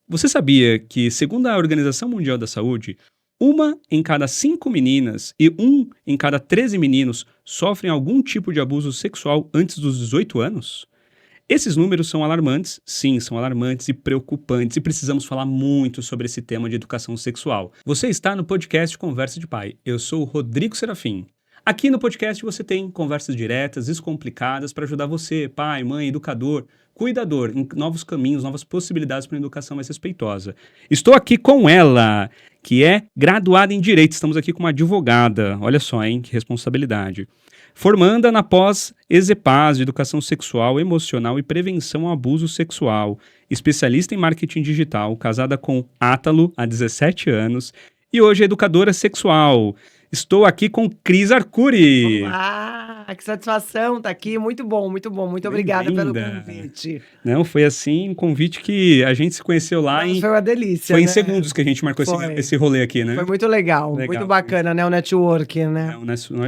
Você sabia que, segundo a Organização Mundial da Saúde, uma em cada 5 meninas e um em cada 13 meninos sofrem algum tipo de abuso sexual antes dos 18 anos? Esses números são alarmantes, sim, são alarmantes e preocupantes, e precisamos falar muito sobre esse tema de educação sexual. Você está no podcast Conversa de Pai. Eu sou o Rodrigo Serafim. Aqui no podcast você tem conversas diretas, descomplicadas, para ajudar você, pai, mãe, educador, cuidador, em novos caminhos, novas possibilidades para uma educação mais respeitosa. Estou aqui com ela, que é graduada em Direito. Estamos aqui com uma advogada. Olha só, hein, que responsabilidade. Formanda na pós-ESEPAS de Educação Sexual, Emocional e Prevenção ao Abuso Sexual. Especialista em marketing digital, casada com Átalo há 17 anos e hoje é educadora sexual. Estou aqui com Cris Arcuri. Olá, que satisfação estar aqui, muito bom, muito obrigada pelo Bem-vinda. convite. Não, foi assim um convite que a gente se conheceu lá Nossa, foi uma delícia, Foi em né? segundos que a gente marcou Foi. esse rolê aqui, né? Foi muito legal, muito bacana, né, o network, né?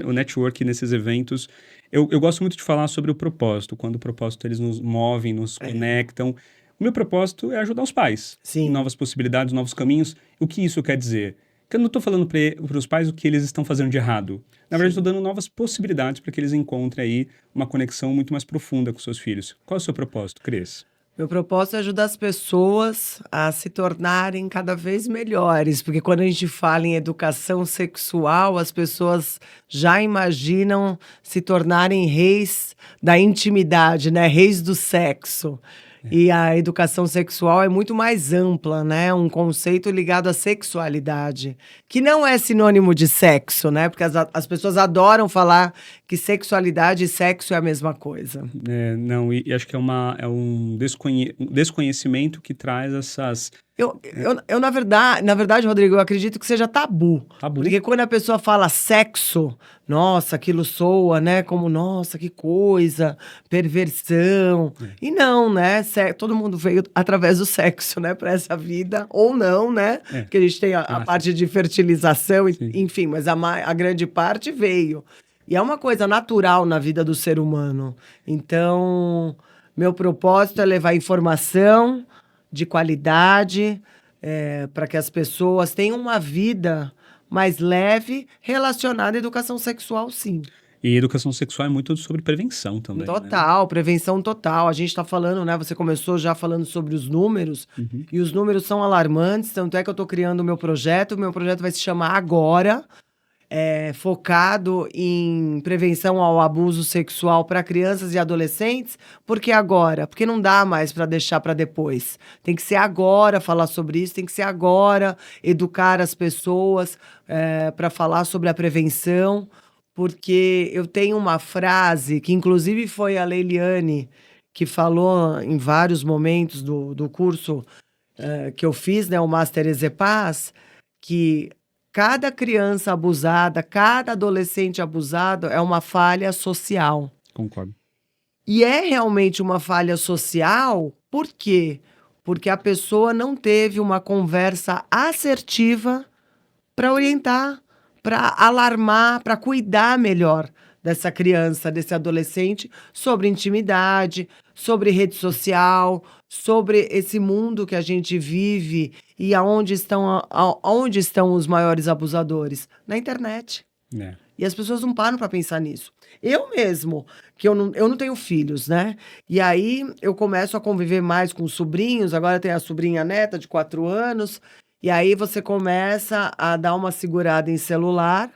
O network nesses eventos. Eu gosto muito de falar sobre o propósito, quando o propósito eles nos movem, nos conectam. O meu propósito é ajudar os pais Sim. em novas possibilidades, novos caminhos. O que isso quer dizer? Que eu não estou falando para os pais o que eles estão fazendo de errado. Na verdade, estou dando novas possibilidades para que eles encontrem aí uma conexão muito mais profunda com seus filhos. Qual é o seu propósito, Cris? Meu propósito é ajudar as pessoas a se tornarem cada vez melhores, porque quando a gente fala em educação sexual, as pessoas já imaginam se tornarem reis da intimidade, né? Reis do sexo. E a educação sexual é muito mais ampla, né? Um conceito ligado à sexualidade, que não é sinônimo de sexo, né? Porque as pessoas adoram falar que sexualidade e sexo é a mesma coisa. Não, e acho que é um desconhecimento que traz essas... Eu na verdade, Rodrigo, eu acredito que seja tabu. Tabu? Porque quando a pessoa fala sexo, nossa, aquilo soa, né? Como, nossa, que coisa, perversão. E não, né? Todo mundo veio através do sexo, né? Para essa vida, ou não, né? Que a gente tem a parte de fertilização, enfim, mas a grande parte veio. E é uma coisa natural na vida do ser humano. Então, meu propósito é levar informação de qualidade, para que as pessoas tenham uma vida mais leve relacionada à educação sexual, sim. E educação sexual é muito sobre prevenção também, Total, né? prevenção total. A gente está falando, né? Você começou já falando sobre os números, e os números são alarmantes, tanto é que eu estou criando o meu projeto. O meu projeto vai se chamar Agora, focado em prevenção ao abuso sexual para crianças e adolescentes. Por que agora? Porque não dá mais para deixar para depois. Tem que ser agora falar sobre isso, tem que ser agora educar as pessoas para falar sobre a prevenção. Porque eu tenho uma frase que, inclusive, foi a Leiliane que falou em vários momentos do curso que eu fiz, né, o Master ESEPAS, que cada criança abusada, cada adolescente abusado é uma falha social. Concordo. E é realmente uma falha social, por quê? Porque a pessoa não teve uma conversa assertiva para orientar, para alarmar, para cuidar melhor dessa criança, desse adolescente, sobre intimidade, sobre rede social, sobre esse mundo que a gente vive e aonde estão os maiores abusadores? Na internet. E as pessoas não param para pensar nisso. Eu mesmo, que eu não tenho filhos, né? E aí eu começo a conviver mais com os sobrinhos, agora tem a sobrinha neta de 4 anos, e aí você começa a dar uma segurada em celular.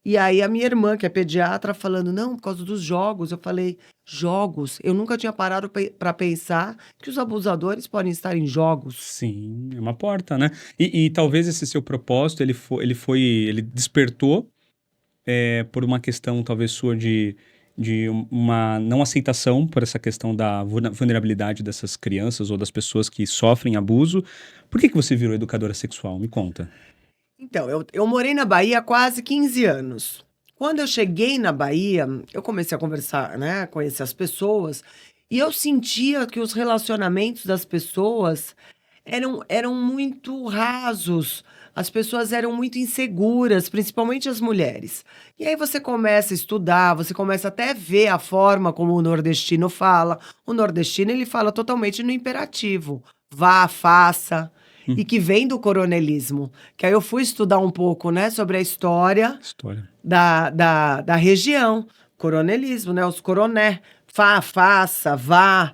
E aí a minha irmã, que é pediatra, falando, não, por causa dos jogos. Eu falei, jogos? Eu nunca tinha parado para pensar que os abusadores podem estar em jogos. Sim, é uma porta, né? E talvez esse seu propósito, ele despertou por uma questão talvez sua de uma não aceitação por essa questão da vulnerabilidade dessas crianças ou das pessoas que sofrem abuso. Por que você virou educadora sexual? Me conta. Então, eu morei na Bahia há quase 15 anos. Quando eu cheguei na Bahia, eu comecei a conversar, né, conhecer as pessoas, e eu sentia que os relacionamentos das pessoas eram muito rasos. As pessoas eram muito inseguras, principalmente as mulheres. E aí você começa a estudar, você começa até a ver a forma como o nordestino fala. O nordestino, ele fala totalmente no imperativo. Vá, faça. e que vem do coronelismo. Que aí eu fui estudar um pouco, né, sobre a história da região. Coronelismo, né, os coroné, faça, vá.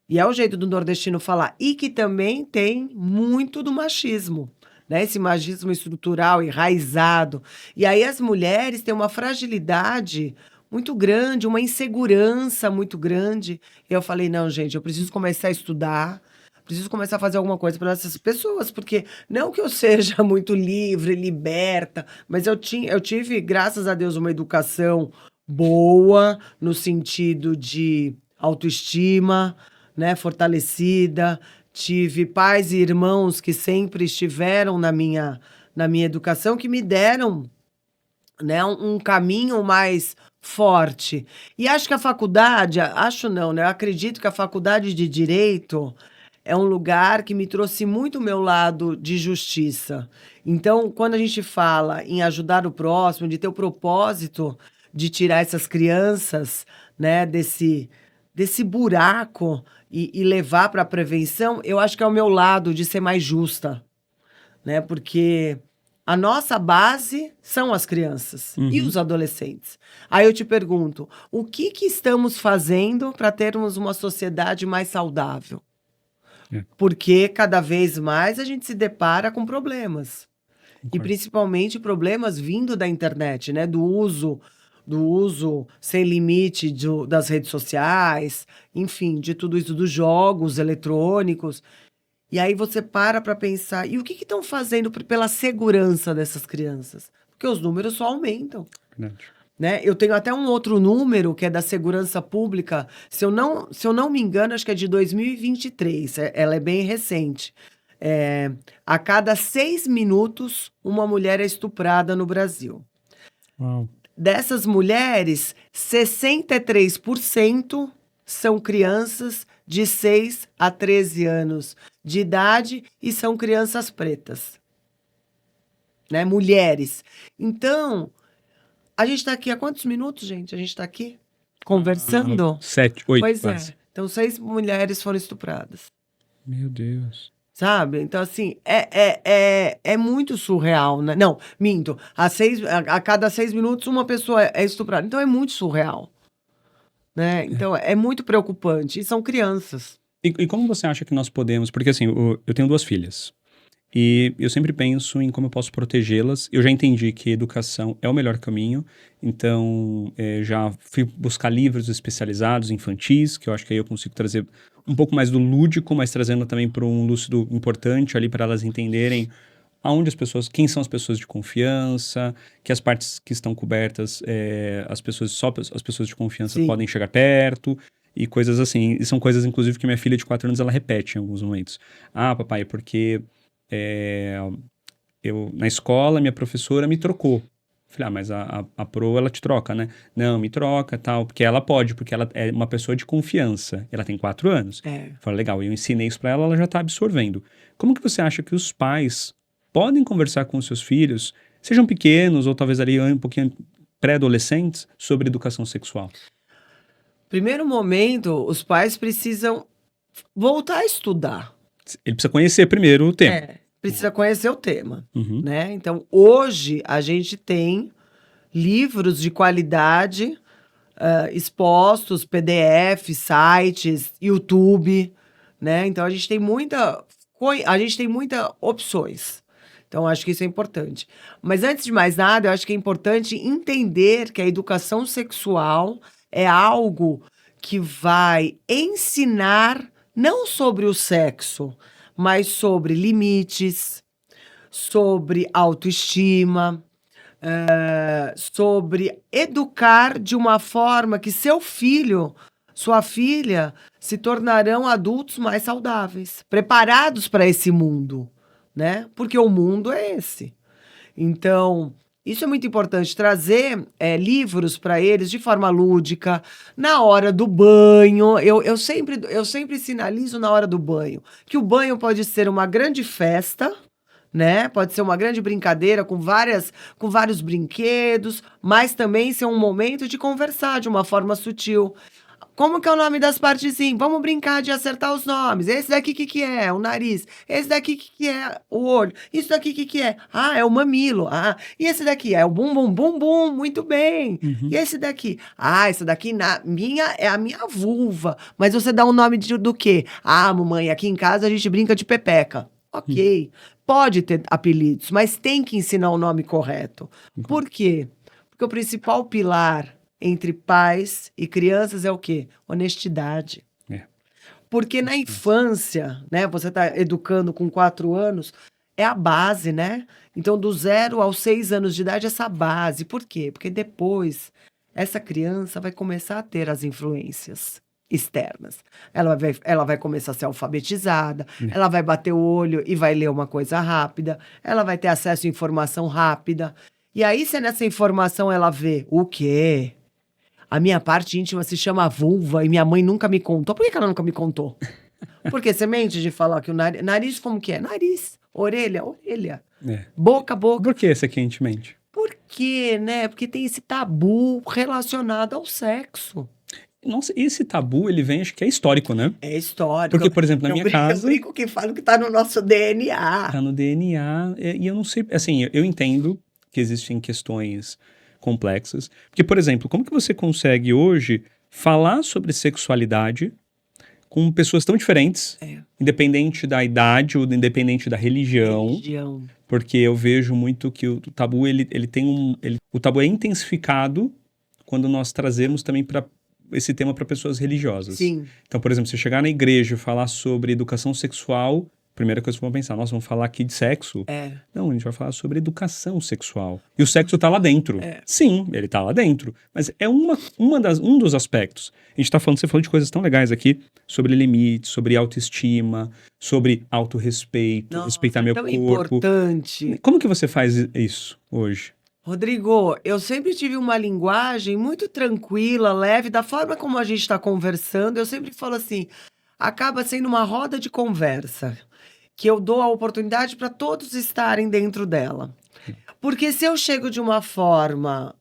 E é o jeito do nordestino falar. E que também tem muito do machismo, né? Esse machismo estrutural, enraizado. E aí as mulheres têm uma fragilidade muito grande, uma insegurança muito grande. E eu falei, não, gente, eu preciso começar a estudar, preciso começar a fazer alguma coisa para essas pessoas, porque não que eu seja muito livre, liberta, mas eu tive, graças a Deus, uma educação boa, no sentido de autoestima, né, fortalecida. Tive pais e irmãos que sempre estiveram na minha educação, que me deram, né, um caminho mais forte. E acho que a faculdade, acho não, né? Eu acredito que a faculdade de Direito é um lugar que me trouxe muito o meu lado de justiça. Então, quando a gente fala em ajudar o próximo, de ter o propósito de tirar essas crianças, né, desse buraco e levar para a prevenção, eu acho que é o meu lado de ser mais justa, né? Porque a nossa base são as crianças e os adolescentes. Aí eu te pergunto, o que estamos fazendo para termos uma sociedade mais saudável? Porque cada vez mais a gente se depara com problemas. E principalmente problemas vindo da internet, né? Do uso sem limite das redes sociais, enfim, de tudo isso, dos jogos eletrônicos. E aí você para pensar, e o que estão fazendo pela segurança dessas crianças? Porque os números só aumentam. Verdade. Né? Eu tenho até um outro número, que é da segurança pública, se eu não me engano, acho que é de 2023, ela é bem recente. A cada 6 minutos, uma mulher é estuprada no Brasil. Uau. Dessas mulheres, 63% são crianças de 6 a 13 anos de idade e são crianças pretas, né? Mulheres. Então, a gente está aqui há quantos minutos, gente? A gente está aqui conversando? 7, 8, pois quase. Então, 6 mulheres foram estupradas. Meu Deus. Sabe? Então, assim, é muito surreal, né? Não, minto. A cada 6 minutos, uma pessoa é estuprada. Então, é muito surreal. Né? Então, é muito preocupante. E são crianças. E como você acha que nós podemos... Porque, assim, eu tenho 2 filhas. E eu sempre penso em como eu posso protegê-las. Eu já entendi que educação é o melhor caminho. Então, já fui buscar livros especializados, infantis, que eu acho que aí eu consigo trazer um pouco mais do lúdico, mas trazendo também para um lúcido importante ali para elas entenderem quem são as pessoas de confiança, que as partes que estão cobertas, só as pessoas de confiança Sim. podem chegar perto, e coisas assim. E são coisas, inclusive, que minha filha de 4 anos, ela repete em alguns momentos. Ah, papai, porque na escola, minha professora me trocou. Falei, mas a Pro, ela te troca, né? Não, me troca, tal, porque ela pode, porque ela é uma pessoa de confiança. Ela tem 4 anos. Falei, legal, eu ensinei isso pra ela, ela já tá absorvendo. Como que você acha que os pais podem conversar com os seus filhos, sejam pequenos ou talvez ali um pouquinho pré-adolescentes, sobre educação sexual? Primeiro momento, os pais precisam voltar a estudar. Ele precisa conhecer primeiro o tema. Precisa conhecer o tema, Uhum. né? Então, hoje, a gente tem livros de qualidade expostos, PDF, sites, YouTube, né? Então, a gente tem muitas opções. Então, acho que isso é importante. Mas, antes de mais nada, eu acho que é importante entender que a educação sexual é algo que vai ensinar não sobre o sexo, mas sobre limites, sobre autoestima, sobre educar de uma forma que seu filho, sua filha, se tornarão adultos mais saudáveis, preparados para esse mundo, né? Porque o mundo é esse. Então, isso é muito importante, trazer livros para eles de forma lúdica, na hora do banho. Eu sempre sinalizo na hora do banho, que o banho pode ser uma grande festa, né? Pode ser uma grande brincadeira com vários brinquedos, mas também ser um momento de conversar de uma forma sutil. Como que é o nome das partezinhas? Vamos brincar de acertar os nomes. Esse daqui, que é? O nariz. Esse daqui, que é? O olho. Isso daqui, que é? Ah, é o mamilo. Ah, e esse daqui? É o bumbum, bumbum. Muito bem. Uhum. E esse daqui? Ah, esse daqui é a minha vulva. Mas você dá um nome do quê? Ah, mamãe, aqui em casa a gente brinca de pepeca. Ok. Pode ter apelidos, mas tem que ensinar o nome correto. Por quê? Porque o principal pilar entre pais e crianças é o quê? Honestidade. É. Porque na infância, né? Você está educando com 4 anos, é a base, né? Então, do 0 aos 6 anos de idade, essa base. Por quê? Porque depois, essa criança vai começar a ter as influências externas. Ela vai começar a ser alfabetizada, ela vai bater o olho e vai ler uma coisa rápida, ela vai ter acesso à informação rápida. E aí, se nessa informação ela vê o quê? A minha parte íntima se chama vulva e minha mãe nunca me contou. Por que ela nunca me contou? Porque semente de falar que o nariz como que é? Nariz. Orelha, orelha. É. Boca, boca. Por que esse aqui intimamente? Por quê, né? Porque tem esse tabu relacionado ao sexo. Nossa, esse tabu, ele vem, acho que é histórico, né? É histórico. Porque, por exemplo, na minha casa... Eu brinco que falo que tá no nosso DNA. Tá no DNA, e eu não sei... Assim, eu entendo que existem questões complexas. Porque, por exemplo, como que você consegue hoje falar sobre sexualidade com pessoas tão diferentes, independente da idade ou independente da religião? Porque eu vejo muito que o tabu, ele tem o tabu é intensificado quando nós trazemos também para esse tema para pessoas religiosas. Sim. Então, por exemplo, se eu chegar na igreja e falar sobre educação sexual, a primeira coisa que eu vou pensar, nossa, vamos falar aqui de sexo? Não, a gente vai falar sobre educação sexual. E o sexo tá lá dentro. Sim, ele tá lá dentro. Mas é um dos aspectos. A gente tá falando, você falou de coisas tão legais aqui, sobre limites, sobre autoestima, sobre autorrespeito, respeitar meu corpo. Importante. Como que você faz isso hoje? Rodrigo, eu sempre tive uma linguagem muito tranquila, leve, da forma como a gente está conversando. Eu sempre falo assim, acaba sendo uma roda de conversa, que eu dou a oportunidade para todos estarem dentro dela. Porque se eu chego de uma forma,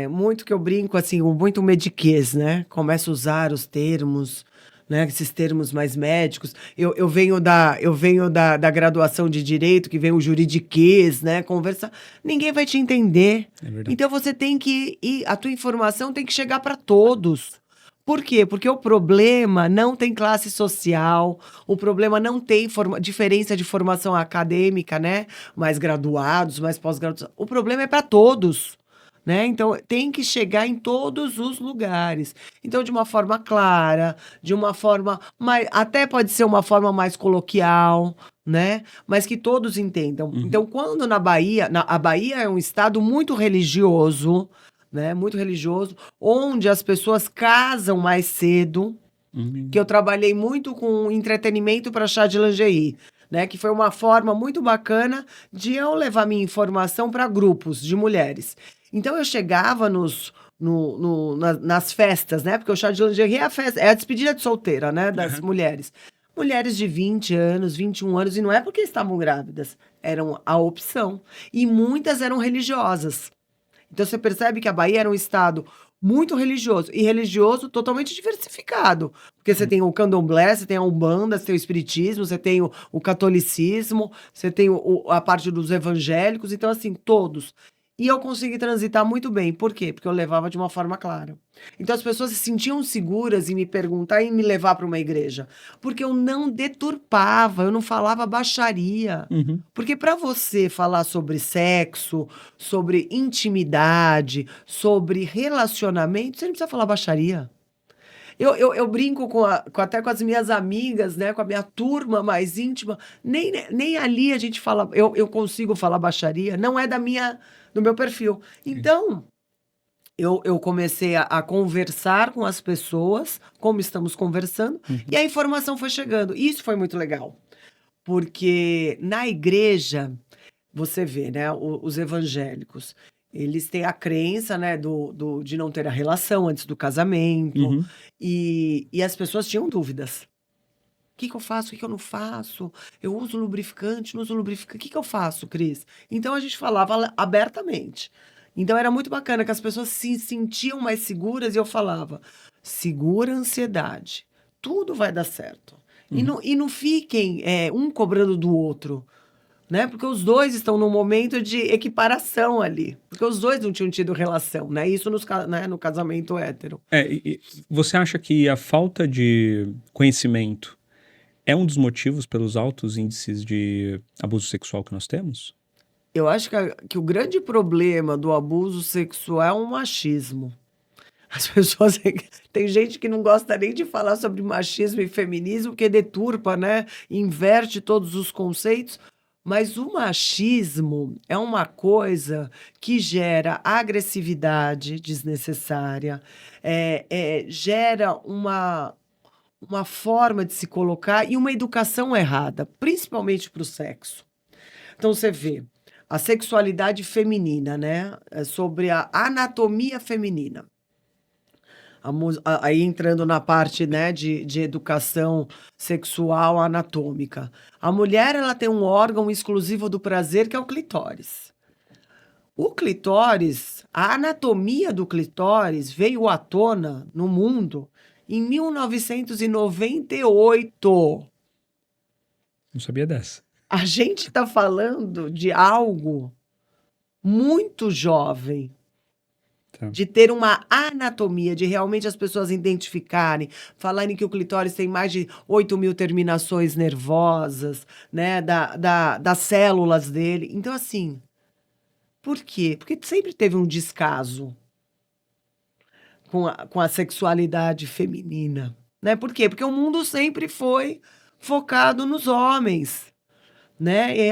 muito que eu brinco, assim, muito mediquês, né? Começo a usar os termos, né? Esses termos mais médicos. Eu venho da graduação de Direito, que vem o juridiquês, né? Conversar. Ninguém vai te entender. Então você tem que ir, a tua informação tem que chegar para todos. Por quê? Porque o problema não tem classe social, o problema não tem diferença de formação acadêmica, né? Mais graduados, mais pós-graduados. O problema é para todos, né? Então, tem que chegar em todos os lugares. Então, de uma forma clara, de uma forma mais... Até pode ser uma forma mais coloquial, né? Mas que todos entendam. Então, quando na Bahia... A Bahia é um estado muito religioso, né? Muito religioso, onde as pessoas casam mais cedo, que eu trabalhei muito com entretenimento para chá de lingerie, né? Que foi uma forma muito bacana de eu levar minha informação para grupos de mulheres. Então eu chegava nas festas, né? Porque o chá de lingerie é a festa, é a despedida de solteira, né? Das mulheres. Mulheres de 20 anos, 21 anos, e não é porque estavam grávidas, eram a opção. E muitas eram religiosas. Então você percebe que a Bahia era um estado muito religioso, e religioso totalmente diversificado. Porque você tem o candomblé, você tem a umbanda, você tem o espiritismo, você tem o catolicismo, você tem a parte dos evangélicos, então assim, todos. E eu consegui transitar muito bem. Por quê? Porque eu levava de uma forma clara. Então as pessoas se sentiam seguras em me perguntar e me levar para uma igreja. Porque eu não deturpava, eu não falava baixaria. Porque para você falar sobre sexo, sobre intimidade, sobre relacionamento, você não precisa falar baixaria. Eu brinco até com as minhas amigas, né? Com a minha turma mais íntima. Nem ali a gente fala... Eu consigo falar baixaria. Não é do meu perfil. Então, eu comecei a conversar com as pessoas, como estamos conversando, e a informação foi chegando. Isso foi muito legal. Porque na igreja, você vê, né? Os evangélicos, eles têm a crença, né, de não ter a relação antes do casamento. E as pessoas tinham dúvidas. O que eu faço? O que eu não faço? Eu uso lubrificante, não uso lubrificante. O que eu faço, Cris? Então, a gente falava abertamente. Então, era muito bacana que as pessoas se sentiam mais seguras e eu falava, segura a ansiedade. Tudo vai dar certo. E não fiquem um cobrando do outro, né? Porque os dois estão num momento de equiparação ali. Porque os dois não tinham tido relação, né? Isso no casamento hétero. Você acha que a falta de conhecimento é um dos motivos pelos altos índices de abuso sexual que nós temos? Eu acho que o grande problema do abuso sexual é o machismo. As pessoas. Tem gente que não gosta nem de falar sobre machismo e feminismo, porque deturpa, né? Inverte todos os conceitos. Mas o machismo é uma coisa que gera agressividade desnecessária, gera uma forma de se colocar e uma educação errada, principalmente para o sexo. Então você vê a sexualidade feminina, né? Sobre a anatomia feminina. Aí entrando na parte, né, de educação sexual anatômica. A mulher, ela tem um órgão exclusivo do prazer, que é o clitóris. O clitóris, a anatomia do clitóris veio à tona no mundo em 1998. Não sabia dessa. A gente está falando de algo muito jovem. Tá. De ter uma anatomia, de realmente as pessoas identificarem, falarem que o clitóris tem mais de 8.000 terminações nervosas, né, das células dele. Então, assim, por quê? Porque sempre teve um descaso com a sexualidade feminina, né? Por quê? Porque o mundo sempre foi focado nos homens. Né?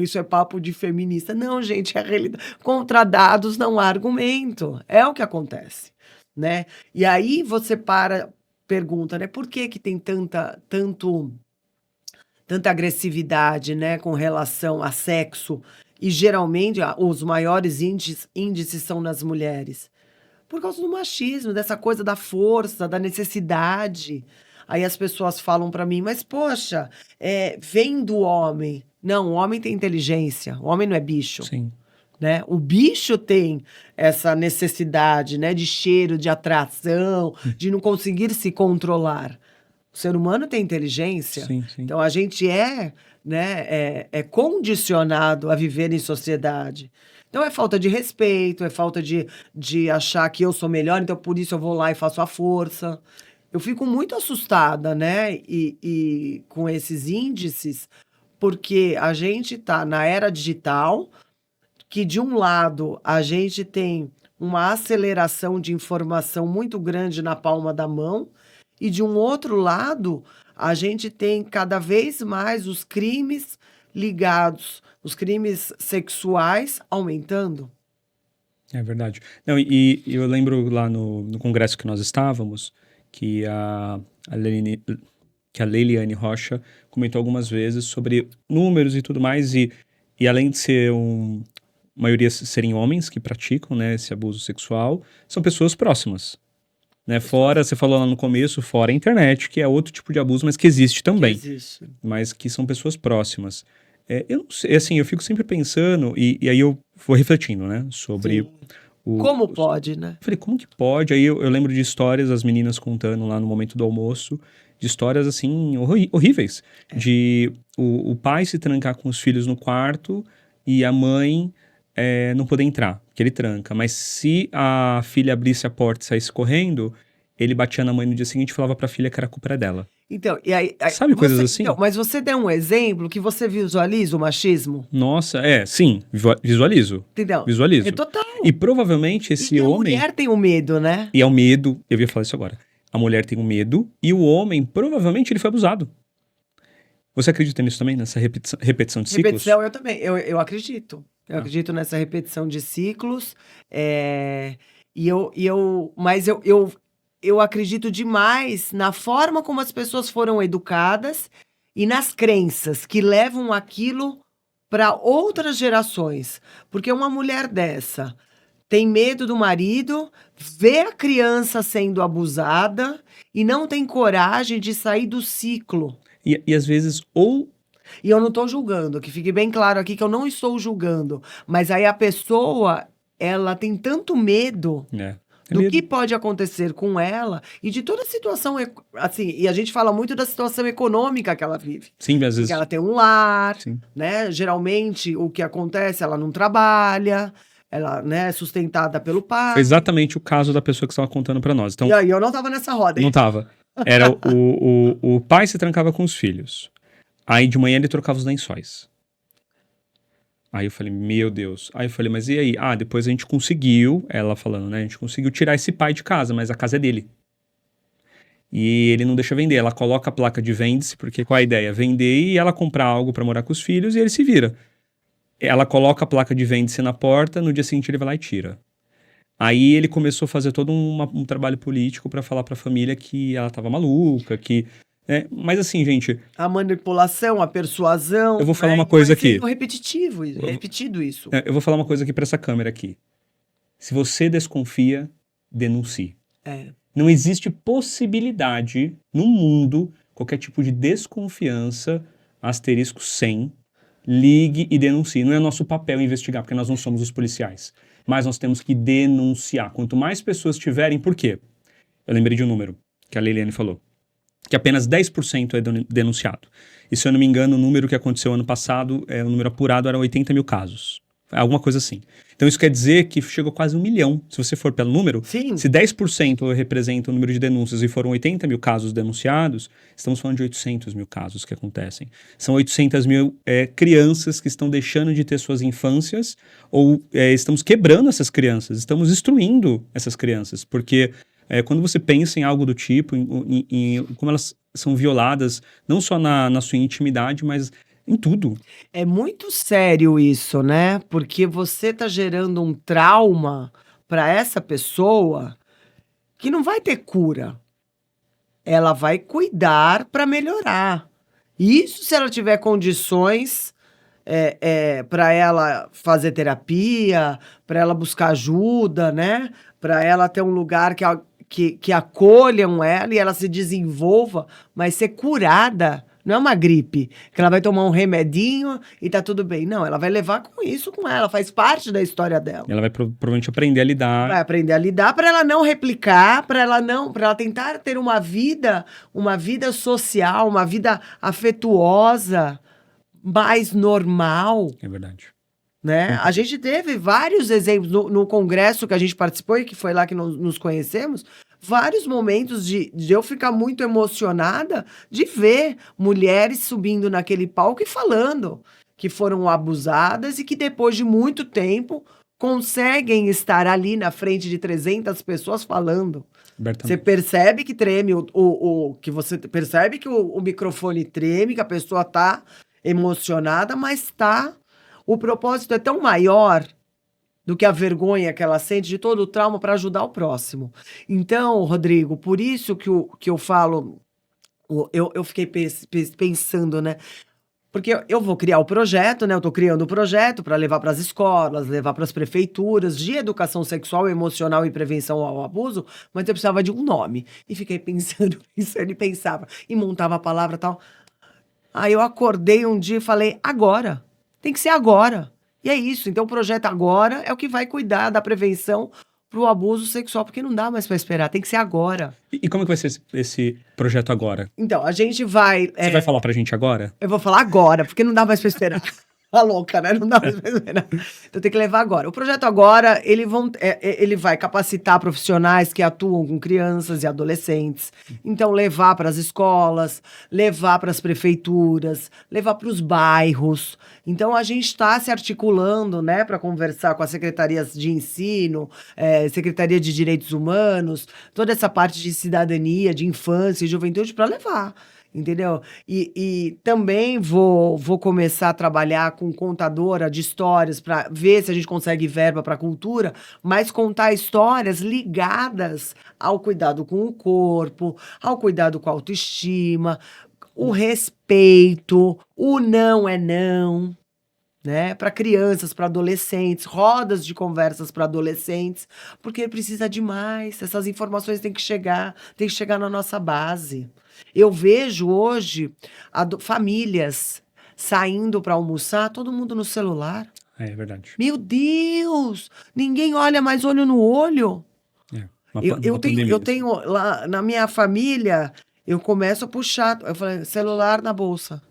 Isso é papo de feminista. Não, gente, é a realidade. Contra dados não há argumento. É o que acontece, né? E aí você pergunta, né? Por que tem tanta agressividade, né, com relação a sexo? E geralmente os maiores índices são nas mulheres. Por causa do machismo, dessa coisa da força, da necessidade. Aí as pessoas falam para mim, mas poxa, vem do homem. Não, o homem tem inteligência, o homem não é bicho. Sim. Né? O bicho tem essa necessidade, né, de cheiro, de atração, de não conseguir se controlar. O ser humano tem inteligência. Sim. Então a gente é condicionado a viver em sociedade. Então é falta de respeito, é falta de achar que eu sou melhor, então por isso eu vou lá e faço a força. Eu fico muito assustada, né, e com esses índices, porque a gente está na era digital, que de um lado a gente tem uma aceleração de informação muito grande na palma da mão, e de um outro lado a gente tem cada vez mais os crimes ligados, os crimes sexuais aumentando. É verdade. Não, e eu lembro lá no congresso que nós estávamos, que a Leiliane Rocha comentou algumas vezes sobre números e tudo mais, e além de ser maioria serem homens que praticam, né, esse abuso sexual, são pessoas próximas. Né? Fora, você falou lá no começo, fora a internet, que é outro tipo de abuso, mas que existe também. Mas que são pessoas próximas. Eu não sei, assim, eu fico sempre pensando, e aí eu vou refletindo, né, sobre... Como pode, né? Eu falei, como que pode? Aí eu lembro de histórias, as meninas contando lá no momento do almoço, de histórias, assim, horríveis. De o pai se trancar com os filhos no quarto e a mãe não poder entrar, que ele tranca. Mas se a filha abrisse a porta e saísse correndo, ele batia na mãe no dia seguinte e falava pra filha que era culpa dela. Então, e aí sabe coisas assim? Então, mas você deu um exemplo que você visualiza o machismo? Nossa, sim, visualizo. Entendeu? Visualizo. É total. E provavelmente esse homem... a mulher tem o medo, né? E é o medo, eu ia falar isso agora. A mulher tem o medo e o homem, provavelmente, ele foi abusado. Você acredita nisso também, nessa repetição de ciclos? Repetição, eu também, eu acredito. Eu acredito nessa repetição de ciclos, mas eu acredito demais na forma como as pessoas foram educadas e nas crenças que levam aquilo para outras gerações. Porque uma mulher dessa tem medo do marido, vê a criança sendo abusada e não tem coragem de sair do ciclo. E às vezes, E eu não estou julgando, que fique bem claro aqui que eu não estou julgando. Mas aí a pessoa, ela tem tanto medo É do medo. que pode acontecer com ela e de toda a situação, assim, e a gente fala muito da situação econômica que ela vive. Sim, às Porque vezes. ela tem um lar, Sim. né? Geralmente, o que acontece, ela não trabalha, ela, né, é sustentada pelo Foi pai. exatamente o caso da pessoa que estava contando pra nós. Então, E aí eu não tava nessa roda. não tava. Era o pai se trancava com os filhos. Aí de manhã ele trocava os lençóis. Aí eu falei, meu Deus. Aí eu falei, mas e aí? Ah, depois a gente conseguiu, ela falando, né? A gente conseguiu tirar esse pai de casa, mas a casa é dele. E ele não deixa vender. Ela coloca a placa de vende-se, porque qual a ideia? Vender e ela comprar algo pra morar com os filhos e ele se vira. Ela coloca a placa de vende-se na porta, no dia seguinte ele vai lá e tira. Aí ele começou a fazer todo um trabalho político pra falar pra família que ela tava maluca, que... né? Mas assim, gente, A manipulação, a persuasão. eu vou falar né? uma coisa Vai sendo aqui. repetitivo, repetido isso. Eu vou falar uma coisa aqui pra essa câmera aqui. Se você desconfia, denuncie. É. Não existe possibilidade no mundo, qualquer tipo de desconfiança, asterisco 100, ligue e denuncie. Não é nosso papel investigar, porque nós não somos os policiais. Mas nós temos que denunciar. Quanto mais pessoas tiverem, por quê? Eu lembrei de um número que a Leiliane falou. Que apenas 10% é denunciado. E se eu não me engano, o número que aconteceu ano passado, o número apurado era 80 mil casos. Alguma coisa assim. Então isso quer dizer que chegou quase 1 milhão. Se você for pelo número, Sim. se 10% representa o número de denúncias e foram 80 mil casos denunciados, estamos falando de 800 mil casos que acontecem. São 800 mil crianças que estão deixando de ter suas infâncias ou estamos quebrando essas crianças, estamos destruindo essas crianças, porque quando você pensa em algo do tipo, em como elas são violadas, não só na sua intimidade, mas em tudo. É muito sério isso, né? Porque você tá gerando um trauma para essa pessoa que não vai ter cura. Ela vai cuidar para melhorar. Isso se ela tiver condições para ela fazer terapia, para ela buscar ajuda, né? Para ela ter um lugar que acolham ela e ela se desenvolva, mas ser curada. Não é uma gripe, que ela vai tomar um remedinho e tá tudo bem. Não, ela vai levar com isso com ela, faz parte da história dela. Ela vai provavelmente aprender a lidar. Vai aprender a lidar para ela não replicar, para ela tentar ter uma vida social, uma vida afetuosa, mais normal. É verdade. Né? A gente teve vários exemplos no congresso que a gente participou e que foi lá que nos conhecemos, vários momentos de eu ficar muito emocionada de ver mulheres subindo naquele palco e falando que foram abusadas e que depois de muito tempo conseguem estar ali na frente de 300 pessoas falando. Você percebe que treme, que você percebe que o microfone treme, que a pessoa tá emocionada, mas tá... O propósito é tão maior do que a vergonha que ela sente de todo o trauma para ajudar o próximo. Então, Rodrigo, por isso que eu falo, eu fiquei pensando, né? Porque eu vou criar o projeto, né? Eu tô criando o projeto para levar para as escolas, levar para as prefeituras de educação sexual, emocional e prevenção ao abuso, mas eu precisava de um nome. E fiquei pensando e pensava, e montava a palavra e tal. Aí eu acordei um dia e falei, agora. Tem que ser agora. E é isso. Então, o projeto agora é o que vai cuidar da prevenção pro abuso sexual, porque não dá mais para esperar. Tem que ser agora. E como é que vai ser esse projeto agora? Então, a gente vai... Você vai falar pra gente agora? Eu vou falar agora, porque não dá mais para esperar. Tá louca, né? Não dá mais pra esperar. Então, tem que levar agora. O projeto agora, ele vai capacitar profissionais que atuam com crianças e adolescentes. Então, levar para as escolas, levar para as prefeituras, levar para os bairros. Então, a gente está se articulando, né, para conversar com as secretarias de ensino, Secretaria de Direitos Humanos, toda essa parte de cidadania, de infância e juventude para levar. Entendeu? E também vou começar a trabalhar com contadora de histórias para ver se a gente consegue verba para cultura, mas contar histórias ligadas ao cuidado com o corpo, ao cuidado com a autoestima, o respeito, o não é não, né? Para crianças, para adolescentes, rodas de conversas para adolescentes, porque precisa de mais. Essas informações têm que chegar na nossa base. Eu vejo hoje famílias saindo para almoçar, todo mundo no celular. É verdade. Meu Deus! Ninguém olha mais olho no olho. Eu tenho lá na minha família, eu começo a puxar. Eu falei, celular na bolsa.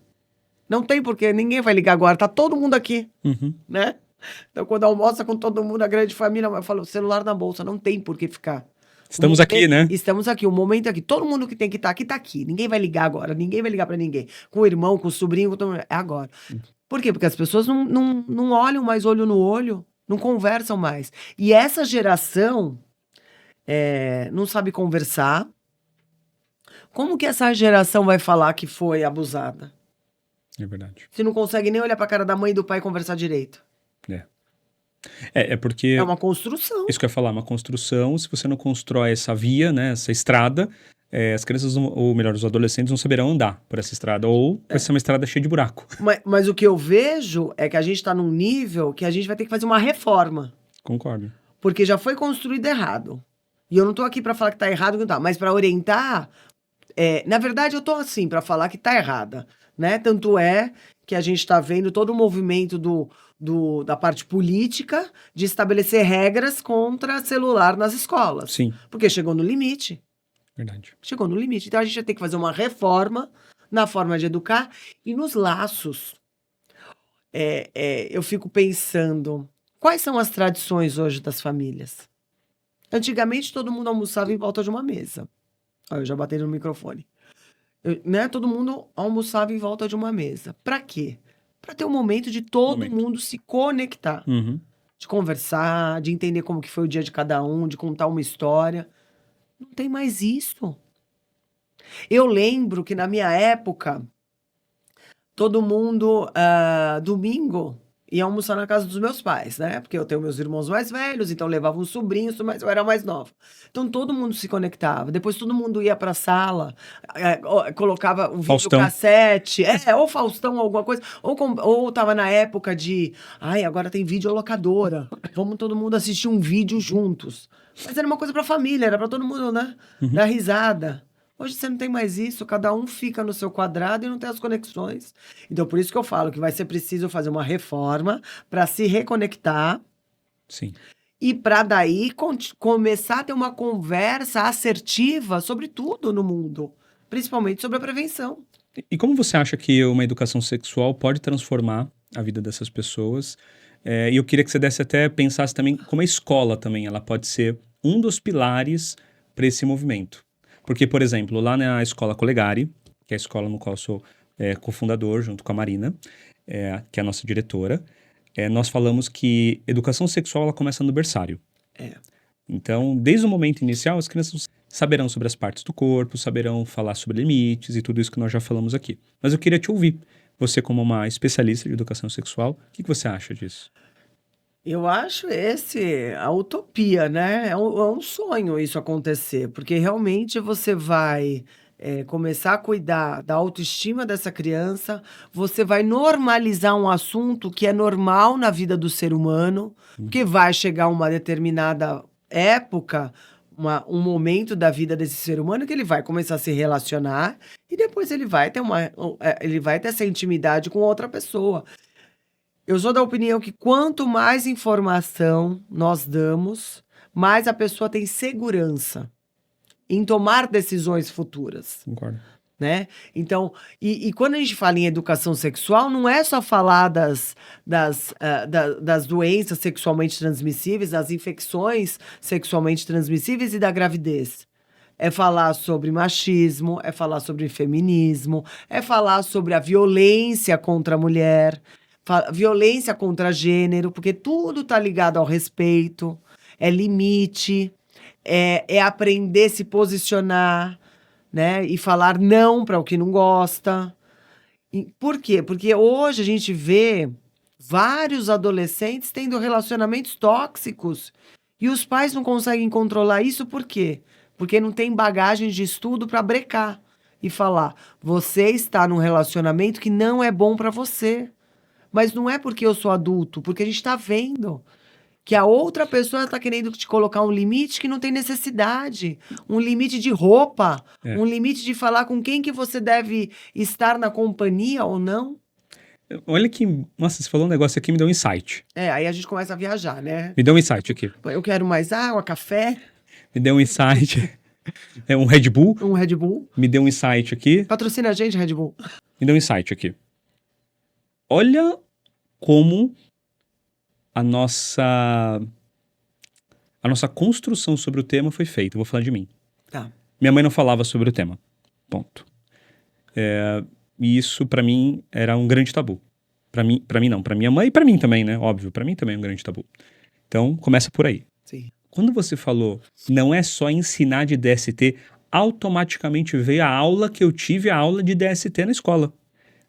Não tem porquê, ninguém vai ligar agora, tá todo mundo aqui, Uhum. né? Então, quando almoça com todo mundo, a grande família, eu falo, celular na bolsa, não tem por que ficar. Estamos aqui, né? Estamos aqui, o momento é aqui. Todo mundo que tem que estar aqui, tá aqui. Ninguém vai ligar agora, ninguém vai ligar pra ninguém. Com o irmão, com o sobrinho, com todo mundo. É agora. Por quê? Porque as pessoas não olham mais olho no olho, não conversam mais. E essa geração não sabe conversar. Como que essa geração vai falar que foi abusada? É verdade. Se não consegue nem olhar pra cara da mãe e do pai e conversar direito. É porque... É uma construção. Isso que eu ia falar, uma construção, se você não constrói essa via, né, essa estrada, as crianças, ou melhor, os adolescentes não saberão andar por essa estrada, ou vai ser uma estrada cheia de buraco. Mas o que eu vejo é que a gente tá num nível que a gente vai ter que fazer uma reforma. Concordo. Porque já foi construído errado. E eu não tô aqui pra falar que tá errado, que não tá, mas pra orientar, na verdade eu tô assim, pra falar que tá errada, né? Tanto é que a gente tá vendo todo o movimento da parte política de estabelecer regras contra celular nas escolas. Sim, Porque chegou no limite. verdade. Chegou no limite. Então a gente vai ter que fazer uma reforma na forma de educar e nos laços. Eu fico pensando, quais são as tradições hoje das famílias? Antigamente todo mundo almoçava em volta de uma mesa. Olha, eu já bati no microfone. Né? Todo mundo almoçava em volta de uma mesa. Pra quê? Pra ter um momento de todo mundo se conectar. Uhum. De conversar, de entender como que foi o dia de cada um, de contar uma história. Não tem mais isso. Eu lembro que na minha época, todo mundo, domingo, ia almoçar na casa dos meus pais, né? Porque eu tenho meus irmãos mais velhos, então levava uns sobrinhos, mas eu era mais nova. Então todo mundo se conectava. Depois todo mundo ia pra sala, colocava o videocassete, ou Faustão, alguma coisa. Ou tava na época de, agora tem videolocadora. Vamos todo mundo assistir um vídeo juntos. Mas era uma coisa pra família, era pra todo mundo, né? Dar risada. Hoje você não tem mais isso, cada um fica no seu quadrado e não tem as conexões. Então, por isso que eu falo que vai ser preciso fazer uma reforma para se reconectar. Sim. E para daí começar a ter uma conversa assertiva sobre tudo no mundo, principalmente sobre a prevenção. E como você acha que uma educação sexual pode transformar a vida dessas pessoas? E eu queria que você pensasse também como a escola também, ela pode ser um dos pilares para esse movimento. Porque, por exemplo, lá na escola Colegari, que é a escola no qual eu sou cofundador, junto com a Marina, que é a nossa diretora, nós falamos que educação sexual ela começa no berçário. Então, desde o momento inicial, as crianças saberão sobre as partes do corpo, saberão falar sobre limites e tudo isso que nós já falamos aqui. Mas eu queria te ouvir. Você, como uma especialista de educação sexual, o que você acha disso? Eu acho a utopia, né? É um sonho isso acontecer, porque realmente você vai começar a cuidar da autoestima dessa criança, você vai normalizar um assunto que é normal na vida do ser humano, porque vai chegar uma determinada época, um momento da vida desse ser humano que ele vai começar a se relacionar e depois ele vai ter essa intimidade com outra pessoa. Eu sou da opinião que quanto mais informação nós damos, mais a pessoa tem segurança em tomar decisões futuras. Concordo. Né? Então, e quando a gente fala em educação sexual, não é só falar das doenças sexualmente transmissíveis, das infecções sexualmente transmissíveis e da gravidez. É falar sobre machismo, é falar sobre feminismo, é falar sobre a violência contra a mulher, violência contra gênero, porque tudo está ligado ao respeito, é limite, é aprender a se posicionar, né? E falar não para o que não gosta. Por quê? Porque hoje a gente vê vários adolescentes tendo relacionamentos tóxicos e os pais não conseguem controlar isso, por quê? Porque não tem bagagem de estudo para brecar e falar: você está num relacionamento que não é bom para você. Mas não é porque eu sou adulto, porque a gente está vendo que a outra pessoa está querendo te colocar um limite que não tem necessidade. Um limite de roupa, um limite de falar com quem que você deve estar na companhia ou não. Olha que... Nossa, você falou um negócio aqui, me deu um insight. Aí a gente começa a viajar, né? Me deu um insight aqui. Eu quero mais água, café. Me deu um insight. É um Red Bull. Um Red Bull. Me deu um insight aqui. Patrocina a gente, Red Bull. Me deu um insight aqui. Olha como a nossa construção sobre o tema foi feita. Eu vou falar de mim. Tá. Minha mãe não falava sobre o tema. Ponto. E isso, pra mim, era um grande tabu. Pra mim não. Pra minha mãe e pra mim também, né? Óbvio, pra mim também é um grande tabu. Então, começa por aí. Sim. Quando você falou, não é só ensinar de DST, automaticamente veio a aula que eu tive, a aula de DST na escola.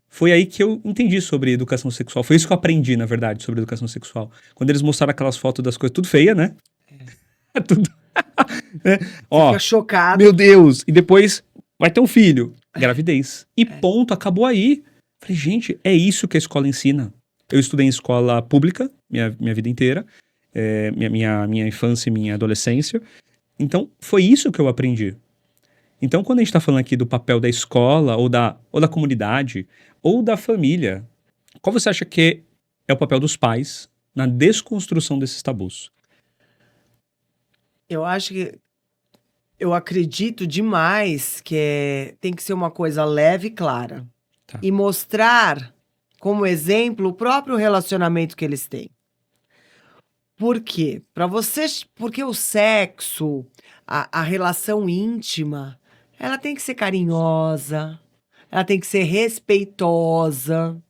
Foi aí que eu entendi sobre educação sexual. Foi isso que eu aprendi, na verdade, sobre educação sexual. Quando eles mostraram aquelas fotos das coisas tudo feia, né? É tudo. Ó, Fica chocado. meu Deus! E depois vai ter um filho. Gravidez. E ponto, acabou aí. Falei, gente, é isso que a escola ensina. Eu estudei em escola pública minha vida inteira. Minha infância e minha adolescência. Então, foi isso que eu aprendi. Então, quando a gente está falando aqui do papel da escola, ou da comunidade, ou da família, qual você acha que é o papel dos pais na desconstrução desses tabus? Eu acho que... Eu acredito demais que tem que ser uma coisa leve e clara. Tá. E mostrar como exemplo o próprio relacionamento que eles têm. Por quê? Porque o sexo, a relação íntima, ela tem que ser carinhosa, ela tem que ser respeitosa,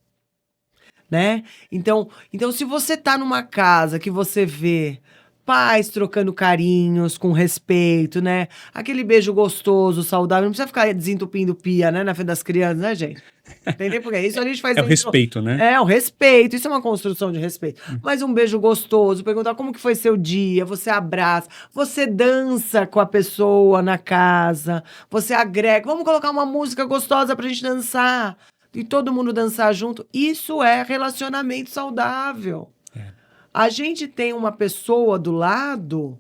né? Então se você tá numa casa que você vê pais trocando carinhos, com respeito, né? Aquele beijo gostoso, saudável, não precisa ficar desentupindo pia, né? Na frente das crianças, né, gente? Entendeu? Porque isso a gente faz... É o respeito, né? É, o respeito. Isso é uma construção de respeito. Mas um beijo gostoso, perguntar como que foi seu dia, você abraça, você dança com a pessoa na casa, você agrega, vamos colocar uma música gostosa pra gente dançar. E todo mundo dançar junto. Isso é relacionamento saudável. A gente tem uma pessoa do lado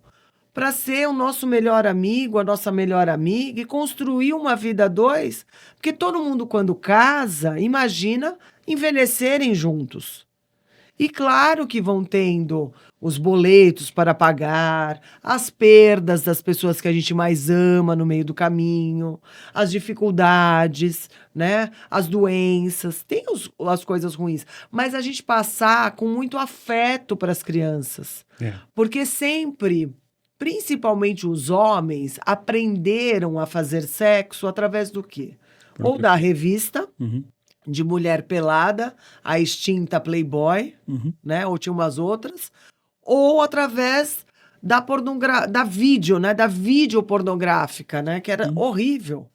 para ser o nosso melhor amigo, a nossa melhor amiga e construir uma vida a dois. Porque todo mundo, quando casa, imagina envelhecerem juntos. E claro que vão tendo os boletos para pagar, as perdas das pessoas que a gente mais ama no meio do caminho, as dificuldades, né? As doenças, tem as coisas ruins. Mas a gente passar com muito afeto para as crianças. Porque sempre, principalmente os homens, aprenderam a fazer sexo através do quê? Ou da revista... de mulher pelada, a extinta Playboy, né? Ou tinha umas outras. Ou através da vídeo, né? Da vídeo pornográfica, né? Que era horrível.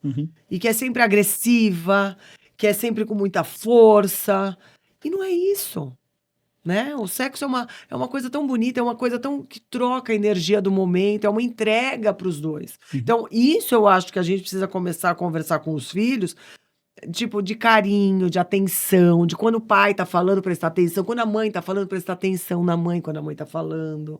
E que é sempre agressiva, que é sempre com muita força. E não é isso, né? O sexo é uma coisa tão bonita, é uma coisa tão que troca a energia do momento, é uma entrega para os dois. Então, isso eu acho que a gente precisa começar a conversar com os filhos, tipo, de carinho, de atenção, de quando o pai tá falando, prestar atenção, quando a mãe tá falando, prestar atenção na mãe, quando a mãe tá falando.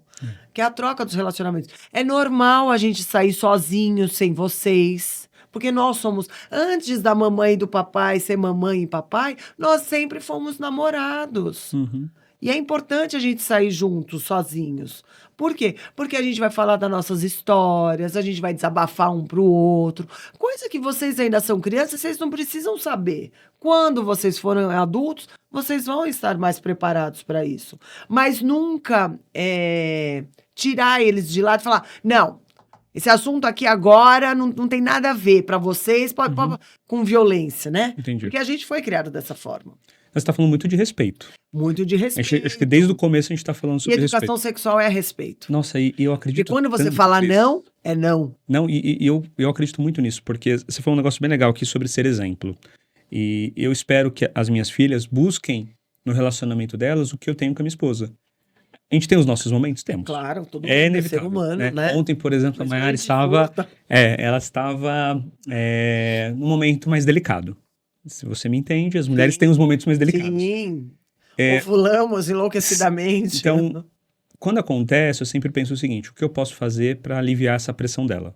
Que é a troca dos relacionamentos. É normal a gente sair sozinho, sem vocês, porque nós somos, antes da mamãe e do papai ser mamãe e papai, nós sempre fomos namorados. E é importante a gente sair juntos, sozinhos. Por quê? Porque a gente vai falar das nossas histórias, a gente vai desabafar um pro outro. Coisa que vocês ainda são crianças, vocês não precisam saber. Quando vocês forem adultos, vocês vão estar mais preparados para isso. Mas nunca tirar eles de lado e falar, não, esse assunto aqui agora não tem nada a ver para vocês, pode, com violência, né? Entendi. Porque a gente foi criado dessa forma. Você está falando muito de respeito. Muito de respeito. Acho que desde o começo a gente está falando sobre respeito. E educação sexual é respeito. Nossa, e eu acredito. Porque quando você fala não, é não. Não, e eu acredito muito nisso, porque você falou um negócio bem legal aqui sobre ser exemplo. E eu espero que as minhas filhas busquem no relacionamento delas o que eu tenho com a minha esposa. A gente tem os nossos momentos? Temos. Claro, todo mundo é inevitável, ser humano, né? Ontem, por exemplo, a Mayara estava... ela estava num momento mais delicado. Se você me entende, as mulheres têm os momentos mais delicados. Sim, ovulamos enlouquecidamente. Então, quando acontece, eu sempre penso o seguinte, o que eu posso fazer para aliviar essa pressão dela?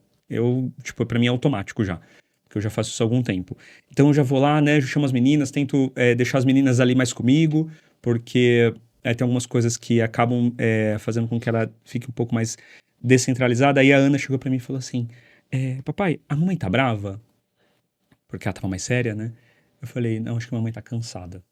Pra mim é automático já, porque eu já faço isso há algum tempo. Então, eu já vou lá, né, eu chamo as meninas, tento deixar as meninas ali mais comigo, porque tem algumas coisas que acabam fazendo com que ela fique um pouco mais descentralizada. Aí a Ana chegou pra mim e falou assim, papai, a mamãe tá brava? Porque ela tava mais séria, né? Eu falei, não, acho que a mamãe tá cansada.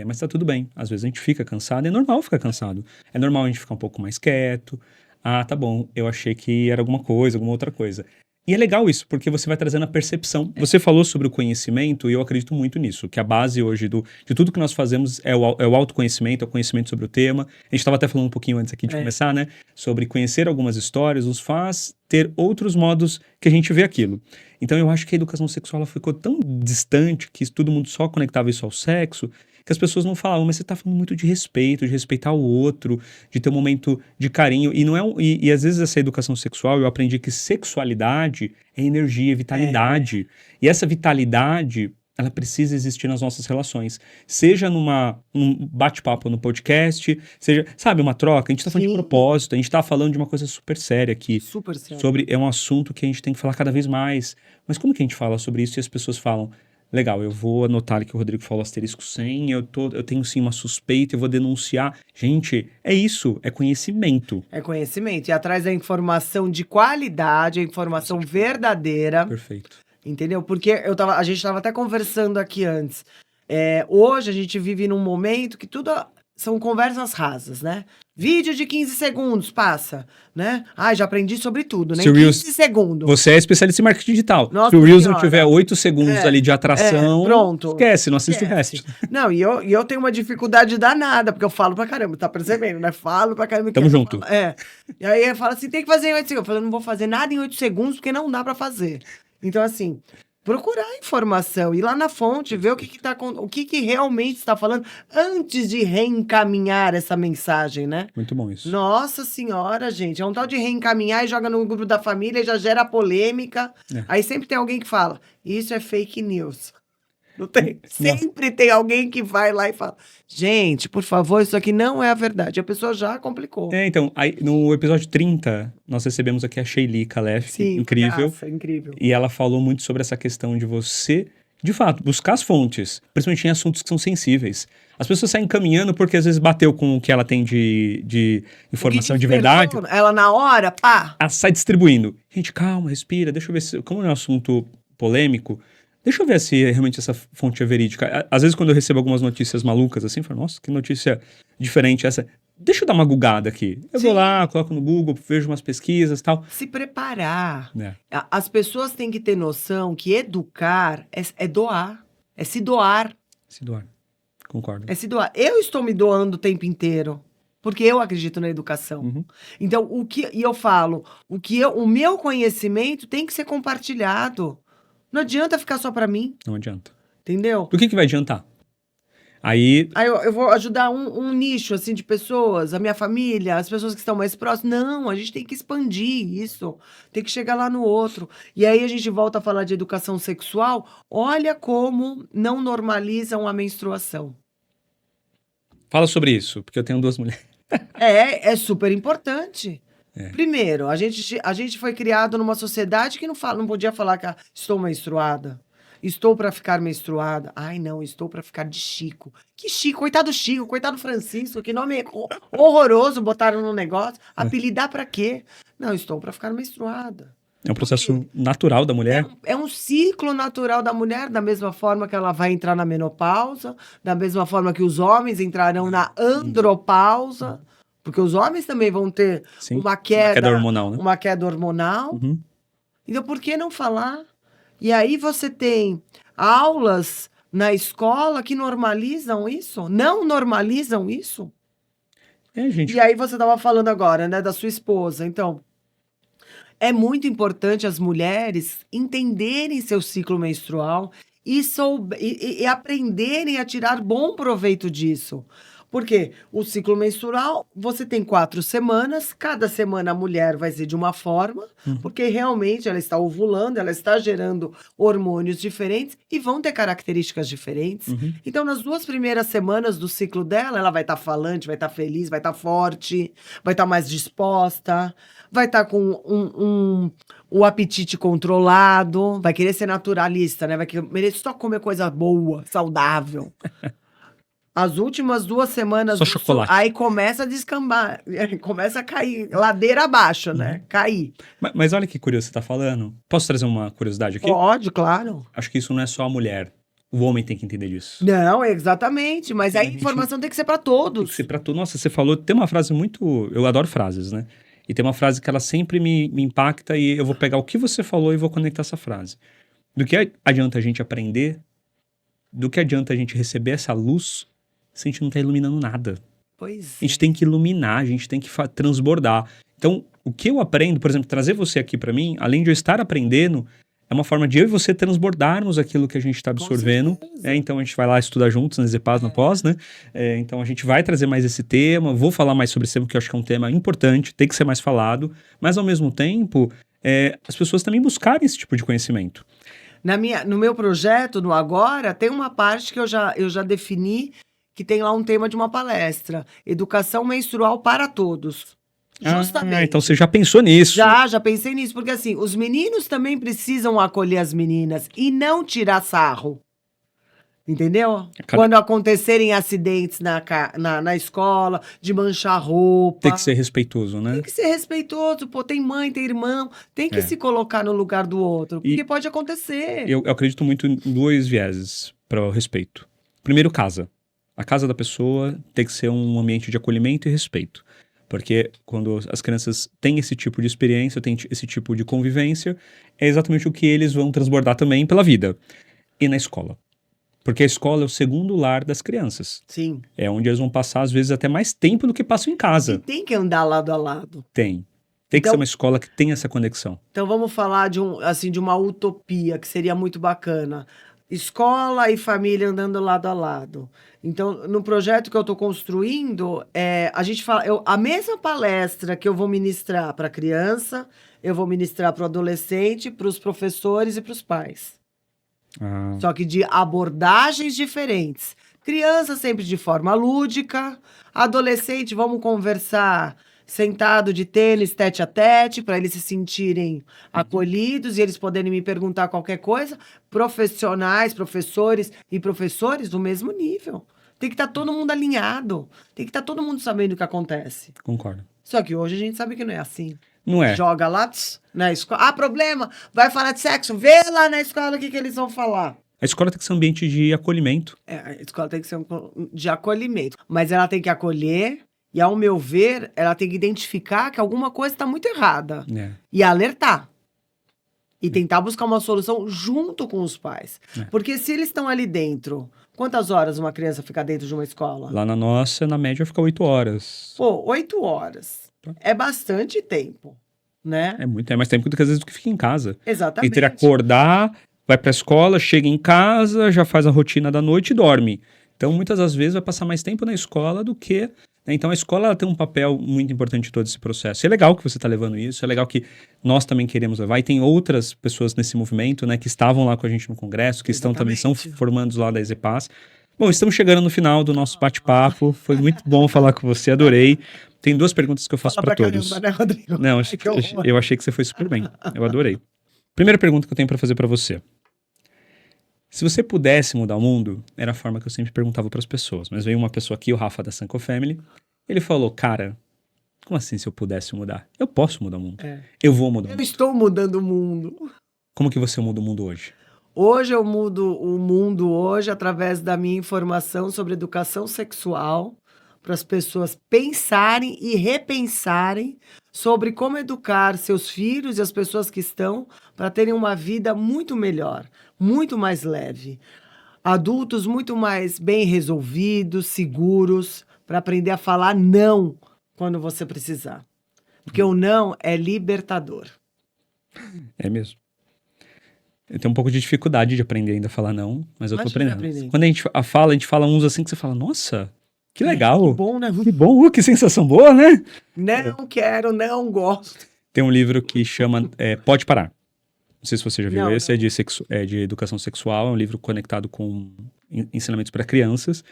Mas tá tudo bem. Às vezes a gente fica cansado, é normal ficar cansado. É normal a gente ficar um pouco mais quieto. Ah, tá bom, eu achei que era alguma coisa, alguma outra coisa. E é legal isso, porque você vai trazendo a percepção. Você falou sobre o conhecimento, e eu acredito muito nisso, que a base hoje de tudo que nós fazemos é o autoconhecimento, é o conhecimento sobre o tema. A gente estava até falando um pouquinho antes aqui de começar, né? Sobre conhecer algumas histórias, nos faz ter outros modos que a gente vê aquilo. Então eu acho que a educação sexual ela ficou tão distante, que todo mundo só conectava isso ao sexo, que as pessoas não falavam, mas você tá falando muito de respeito, de respeitar o outro, de ter um momento de carinho. E não é e às vezes essa educação sexual, eu aprendi que sexualidade é energia, é vitalidade. E essa vitalidade, ela precisa existir nas nossas relações. Seja num bate-papo no podcast, seja, sabe, uma troca. A gente tá falando de propósito, a gente tá falando de uma coisa super séria aqui. Super sério. É um assunto que a gente tem que falar cada vez mais. Mas como que a gente fala sobre isso e as pessoas falam... Legal, eu vou anotar ali que o Rodrigo falou asterisco 100, eu tenho sim uma suspeita, eu vou denunciar. Gente, é isso, é conhecimento. É conhecimento. E atrás da informação de qualidade, a informação verdadeira. Perfeito. Entendeu? Porque a gente estava até conversando aqui antes. Hoje a gente vive num momento que tudo são conversas rasas, né? Vídeo de 15 segundos, passa, né? Já aprendi sobre tudo, né? 15 segundos. Você é especialista em marketing digital. Nossa Se o Reels senhora. não tiver 8 segundos ali de atração, pronto. Esquece, não assiste o resto. Não, e eu tenho uma dificuldade danada, porque eu falo pra caramba, tá percebendo, né? Falo pra caramba. Tamo junto. E aí eu falo assim, tem que fazer em 8 segundos. Eu falo, não vou fazer nada em 8 segundos, porque não dá pra fazer. Então, assim... procurar informação, ir lá na fonte, ver o que realmente está falando, antes de reencaminhar essa mensagem, né? Muito bom isso. Nossa senhora, gente, é um tal de reencaminhar e joga no grupo da família e já gera polêmica. Aí sempre tem alguém que fala, isso é fake news. Não tem? Sempre tem alguém que vai lá e fala, gente, por favor, isso aqui não é a verdade. A pessoa já complicou. Então, aí, no episódio 30, nós recebemos aqui a Sheili Calef, incrível. Nossa, incrível. E ela falou muito sobre essa questão de você, de fato, buscar as fontes, principalmente em assuntos que são sensíveis. As pessoas saem caminhando porque às vezes bateu com o que ela tem de informação de verdade. Ela na hora, pá! Ela sai distribuindo. Gente, calma, respira, deixa eu ver se... Como é um assunto polêmico... Deixa eu ver se realmente essa fonte é verídica. Às vezes, quando eu recebo algumas notícias malucas assim, eu falo, nossa, que notícia diferente essa. Deixa eu dar uma gugada aqui. Eu vou lá, coloco no Google, vejo umas pesquisas e tal. Se preparar. As pessoas têm que ter noção que educar é doar. É se doar. Se doar. Concordo. É se doar. Eu estou me doando o tempo inteiro. Porque eu acredito na educação. Uhum. Então, eu falo, o meu conhecimento tem que ser compartilhado. Não adianta ficar só pra mim. Não adianta. Entendeu? Do que vai adiantar? Aí eu vou ajudar um nicho, assim, de pessoas, a minha família, as pessoas que estão mais próximas. Não, a gente tem que expandir isso. Tem que chegar lá no outro. E aí a gente volta a falar de educação sexual. Olha como não normalizam a menstruação. Fala sobre isso, porque eu tenho 2 mulheres. É super importante. Primeiro, a gente foi criado numa sociedade que não podia falar que estou menstruada. Estou para ficar menstruada. Ai, não, estou para ficar de Chico. Que Chico? Coitado Chico, coitado Francisco, que nome horroroso botaram no negócio. Apelidar para quê? Não, estou para ficar menstruada. É um processo natural da mulher? É um ciclo natural da mulher, da mesma forma que ela vai entrar na menopausa, da mesma forma que os homens entrarão na andropausa. Porque os homens também vão ter uma queda hormonal, né? Uma queda hormonal. Uhum. Então, por que não falar? E aí você tem aulas na escola que normalizam isso? Não normalizam isso? Gente. E aí você estava falando agora, né, da sua esposa. Então, é muito importante as mulheres entenderem seu ciclo menstrual e aprenderem a tirar bom proveito disso. Porque o ciclo menstrual, você tem 4 semanas, cada semana a mulher vai ser de uma forma, porque realmente ela está ovulando, ela está gerando hormônios diferentes e vão ter características diferentes. Então, nas 2 primeiras semanas do ciclo dela, ela vai estar falante, vai estar feliz, vai estar forte, vai estar mais disposta, vai estar com o apetite controlado, vai querer ser naturalista, né? Vai querer só comer coisa boa, saudável. As últimas 2 semanas Só chocolate. aí começa a descambar, começa a cair, ladeira abaixo, né? Cair. Mas olha que curioso você tá falando. Posso trazer uma curiosidade aqui? Pode, claro. Acho que isso não é só a mulher. O homem tem que entender disso. Não, exatamente, mas a gente- informação tem que ser para Tem todos. que ser pra tu. Nossa, você falou, tem uma frase muito... Eu adoro frases, né? E tem uma frase que ela sempre me impacta e eu vou pegar o que você falou e vou conectar essa frase. Do que adianta a gente aprender? Do que adianta a gente receber essa luz se a gente não tá iluminando nada? Pois A gente tem que iluminar, a gente tem que transbordar. Então, o que eu aprendo, por exemplo, trazer você aqui pra mim, além de eu estar aprendendo, é uma forma de eu e você transbordarmos aquilo que a gente está absorvendo. certeza. Então, a gente vai lá estudar juntos nas EPAs no pós, né? Então, a gente vai trazer mais esse tema, vou falar mais sobre esse tema, que eu acho que é um tema importante, tem que ser mais falado, mas, ao mesmo tempo, as pessoas também buscarem esse tipo de conhecimento. No meu projeto, no Agora, tem uma parte que eu já defini que tem lá um tema de uma palestra: educação menstrual para todos. Justamente. Então você já pensou nisso. Já pensei nisso, porque assim, os meninos também precisam acolher as meninas e não tirar sarro. Entendeu? Quando acontecerem acidentes na escola, de manchar roupa. Tem que ser respeitoso, né? Tem que ser respeitoso, pô, tem mãe, tem irmão, tem que se colocar no lugar do outro, porque pode acontecer. Eu acredito muito em 2 vieses para o respeito. Primeiro, casa. A casa da pessoa tem que ser um ambiente de acolhimento e respeito. Porque quando as crianças têm esse tipo de experiência, têm esse tipo de convivência, é exatamente o que eles vão transbordar também pela vida. E na escola. Porque a escola é o segundo lar das crianças. Sim. É onde eles vão passar, às vezes, até mais tempo do que passam em casa. E tem que andar lado a lado. Tem. Tem que ser uma escola que tenha essa conexão. Então vamos falar de uma utopia que seria muito bacana. Escola e família andando lado a lado. Então, no projeto que eu estou construindo, a gente fala, a mesma palestra que eu vou ministrar para a criança, eu vou ministrar para o adolescente, para os professores e para os pais. Só que de abordagens diferentes. Criança sempre de forma lúdica, adolescente, vamos conversar sentado de tênis, tete a tete, para eles se sentirem acolhidos e eles poderem me perguntar qualquer coisa. Profissionais, professores e professores do mesmo nível. Tem que estar todo mundo alinhado. Tem que estar todo mundo sabendo o que acontece. Concordo. Só que hoje a gente sabe que não é assim. Não é. Joga lá na escola. Problema, vai falar de sexo. Vê lá na escola o que eles vão falar. A escola tem que ser um ambiente de acolhimento. A escola tem que ser de acolhimento. Mas ela tem que acolher e, ao meu ver, ela tem que identificar que alguma coisa está muito errada. E alertar. E tentar buscar uma solução junto com os pais. Porque se eles estão ali dentro... Quantas horas uma criança fica dentro de uma escola? Lá na nossa, na média, fica 8 horas. Pô, 8 horas. É bastante tempo, né? É mais tempo do que às vezes do que fica em casa. Exatamente. Entre acordar, vai pra escola, chega em casa, já faz a rotina da noite e dorme. Então, muitas das vezes, vai passar mais tempo na escola do que... Né? Então, a escola ela tem um papel muito importante em todo esse processo. E é legal que você está levando isso, é legal que nós também queremos levar. E tem outras pessoas nesse movimento, né, que estavam lá com a gente no congresso, que estão também, são formandos lá da EZEPAS. Bom, estamos chegando no final do nosso bate-papo. Foi muito bom falar com você, adorei. Tem 2 perguntas que eu faço para todos. Caramba, né, Rodrigo? Não, eu achei que você foi super bem. Eu adorei. Primeira pergunta que eu tenho para fazer para você. Se você pudesse mudar o mundo, era a forma que eu sempre perguntava para as pessoas. Mas veio uma pessoa aqui, o Rafa da Sanco Family, ele falou, cara, como assim se eu pudesse mudar? Eu posso mudar o mundo. Eu vou mudar o mundo. Eu estou mudando o mundo. Como que você muda o mundo hoje? Hoje eu mudo o mundo através da minha informação sobre educação sexual, para as pessoas pensarem e repensarem sobre como educar seus filhos e as pessoas que estão para terem uma vida muito melhor, muito mais leve. Adultos muito mais bem resolvidos, seguros, para aprender a falar não quando você precisar. Porque o não é libertador. É mesmo. Eu tenho um pouco de dificuldade de aprender ainda a falar não, mas eu tô aprendendo. Quando a gente fala uns assim que você fala, nossa, que legal. Que bom, né? Que bom, que sensação boa, né? Não quero, não gosto. Tem um livro que chama Pode Parar. Não sei se você já viu esse, é de educação sexual, é um livro conectado com ensinamentos para crianças,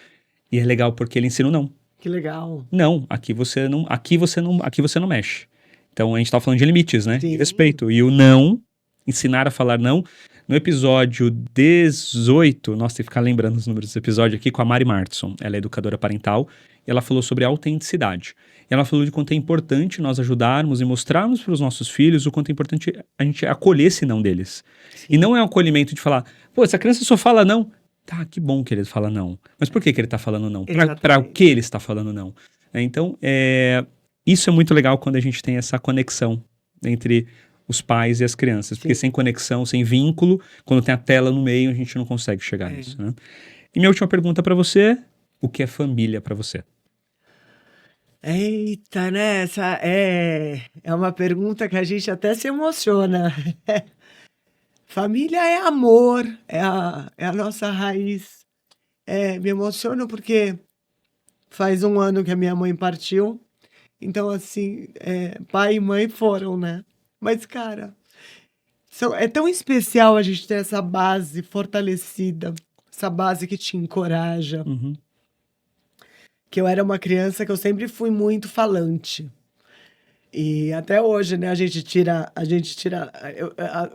e é legal porque ele ensina o não. Que legal. Não, aqui você não mexe. Então a gente tava falando de limites, né? Sim. De respeito. E o não, ensinar a falar não No episódio 18, nossa, tem que ficar lembrando os números desse episódio aqui, com a Mari Martson. Ela é educadora parental e ela falou sobre autenticidade. E ela falou de quanto é importante nós ajudarmos e mostrarmos para os nossos filhos o quanto é importante a gente acolher esse não deles. Sim. E não é um acolhimento de falar, pô, essa criança só fala não. Tá, que bom que ele fala não. Mas por que ele tá falando não? Para o que ele está falando não? Então, isso é muito legal quando a gente tem essa conexão entre os pais e as crianças. Porque sem conexão, sem vínculo, quando tem a tela no meio, a gente não consegue chegar nisso, né? E minha última pergunta para você, o que é família para você? Eita, né? Essa é uma pergunta que a gente até se emociona. Família é amor, é a nossa raiz. Me emociono porque faz 1 ano que a minha mãe partiu. Então, assim, pai e mãe foram, né? Mas, cara, é tão especial a gente ter essa base fortalecida, essa base que te encoraja. Uhum. Que eu era uma criança que eu sempre fui muito falante. E até hoje, né,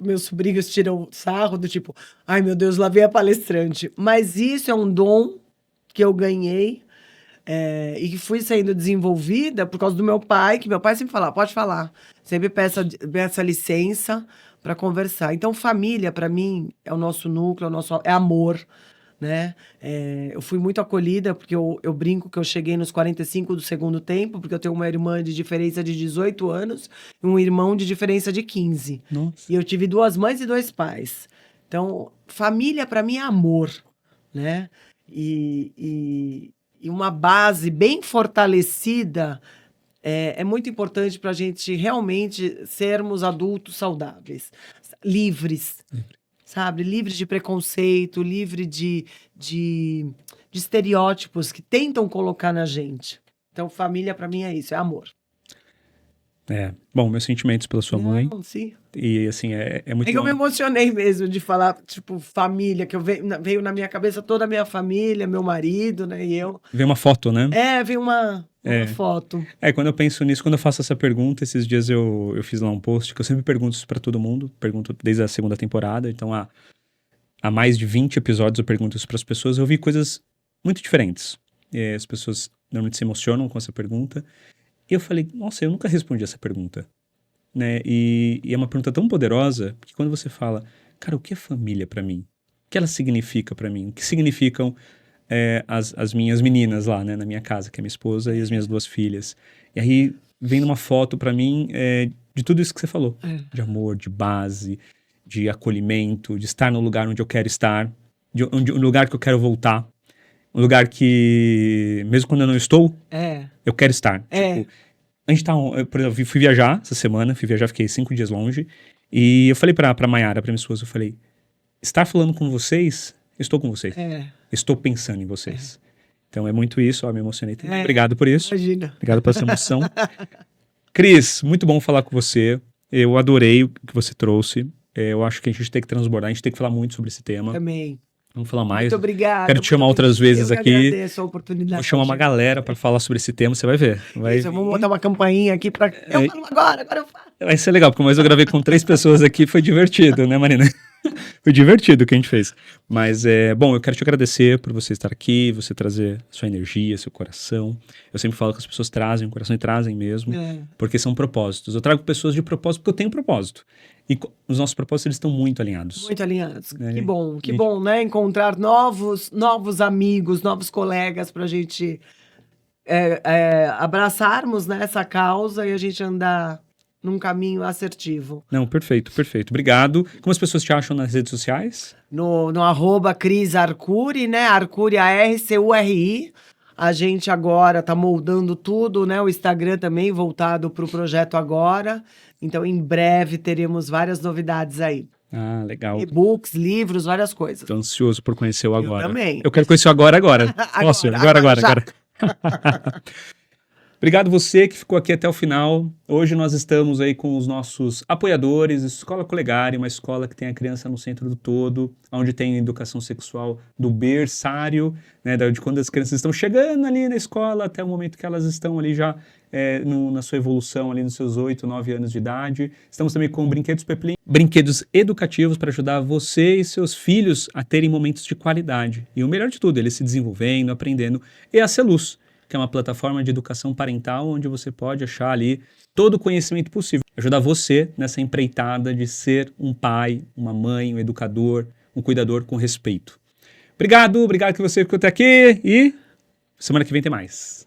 meus sobrinhos tiram sarro do tipo, ai meu Deus, lá vem a palestrante. Mas isso é um dom que eu ganhei e que fui sendo desenvolvida por causa do meu pai, que meu pai sempre falava, pode falar, sempre peça licença para conversar. Então, família, para mim, é o nosso núcleo, é amor, né? Eu fui muito acolhida, porque eu brinco que eu cheguei nos 45 do segundo tempo, porque eu tenho uma irmã de diferença de 18 anos e um irmão de diferença de 15. Nossa. E eu tive 2 mães e 2 pais. Então, família para mim é amor, né? E uma base bem fortalecida é muito importante para a gente realmente sermos adultos saudáveis, livres. Sabe? Livre de preconceito, livre de estereótipos que tentam colocar na gente. Então, família, para mim, é isso, é amor. Bom, meus sentimentos pela sua mãe. Sim. E, assim, é muito... que eu me emocionei mesmo de falar, tipo, família, que veio na minha cabeça toda a minha família, meu marido, né, e eu. Veio uma foto, né? Veio uma foto. Quando eu penso nisso, quando eu faço essa pergunta, esses dias eu fiz lá um post, que eu sempre pergunto isso pra todo mundo, pergunto desde a 2ª temporada, então há mais de 20 episódios eu pergunto isso pras pessoas, eu vi coisas muito diferentes. As pessoas normalmente se emocionam com essa pergunta, e eu falei, nossa, eu nunca respondi essa pergunta, né? E é uma pergunta tão poderosa, que quando você fala, cara, o que é família pra mim? O que ela significa pra mim? O que significam as minhas meninas lá, né, na minha casa, que é minha esposa e as minhas 2 filhas. E aí vem uma foto pra mim de tudo isso que você falou. De amor, de base, de acolhimento, de estar no lugar onde eu quero estar, um lugar que eu quero voltar. Um lugar que, mesmo quando eu não estou, eu quero estar. Tipo, a gente por exemplo, fui viajar essa semana, fiquei 5 dias longe, e eu falei pra Mayara, pra minha esposa, eu falei, estar falando com vocês, eu estou com vocês. Estou pensando em vocês. Então é muito isso, me emocionei. Obrigado por isso. Imagina. Obrigado pela essa emoção. Cris, muito bom falar com você. Eu adorei o que você trouxe. Eu acho que a gente tem que transbordar, a gente tem que falar muito sobre esse tema. Também. Vamos falar mais. Muito obrigada. Quero te chamar outras vezes aqui. Eu agradeço a oportunidade. Vou chamar uma galera para falar sobre esse tema, você vai ver. Isso, vamos botar uma campainha aqui para... Eu falo agora eu falo. Vai ser legal, porque eu gravei com 3 pessoas aqui, foi divertido, né, Marina? Foi divertido o que a gente fez. Mas, bom, eu quero te agradecer por você estar aqui, você trazer sua energia, seu coração. Eu sempre falo que as pessoas trazem o coração e trazem mesmo, porque são propósitos. Eu trago pessoas de propósito porque eu tenho propósito. E os nossos propósitos, eles estão muito alinhados. Muito alinhados. Que bom, né? Encontrar novos amigos, novos colegas pra gente abraçarmos, né, essa causa e a gente andar num caminho assertivo. Não, perfeito. Obrigado. Como as pessoas te acham nas redes sociais? No @Cris Arcuri, né? Arcuri, ARCURI. A gente agora tá moldando tudo, né? O Instagram também voltado pro projeto agora. Então, em breve, teremos várias novidades aí. Ah, legal. E-books, livros, várias coisas. Tô ansioso por conhecer o agora. Eu também. Eu quero conhecer o agora. Posso? Agora. Obrigado você que ficou aqui até o final. Hoje nós estamos aí com os nossos apoiadores, Escola Colegare, uma escola que tem a criança no centro do todo, onde tem educação sexual do berçário, né, de quando as crianças estão chegando ali na escola até o momento que elas estão ali já na sua evolução, ali nos seus 8, 9 anos de idade. Estamos também com Brinquedos Peplim, brinquedos educativos para ajudar você e seus filhos a terem momentos de qualidade. E o melhor de tudo, eles se desenvolvendo, aprendendo. E a Celuz, que é uma plataforma de educação parental onde você pode achar ali todo o conhecimento possível. Ajudar você nessa empreitada de ser um pai, uma mãe, um educador, um cuidador com respeito. Obrigado que você ficou até aqui e semana que vem tem mais.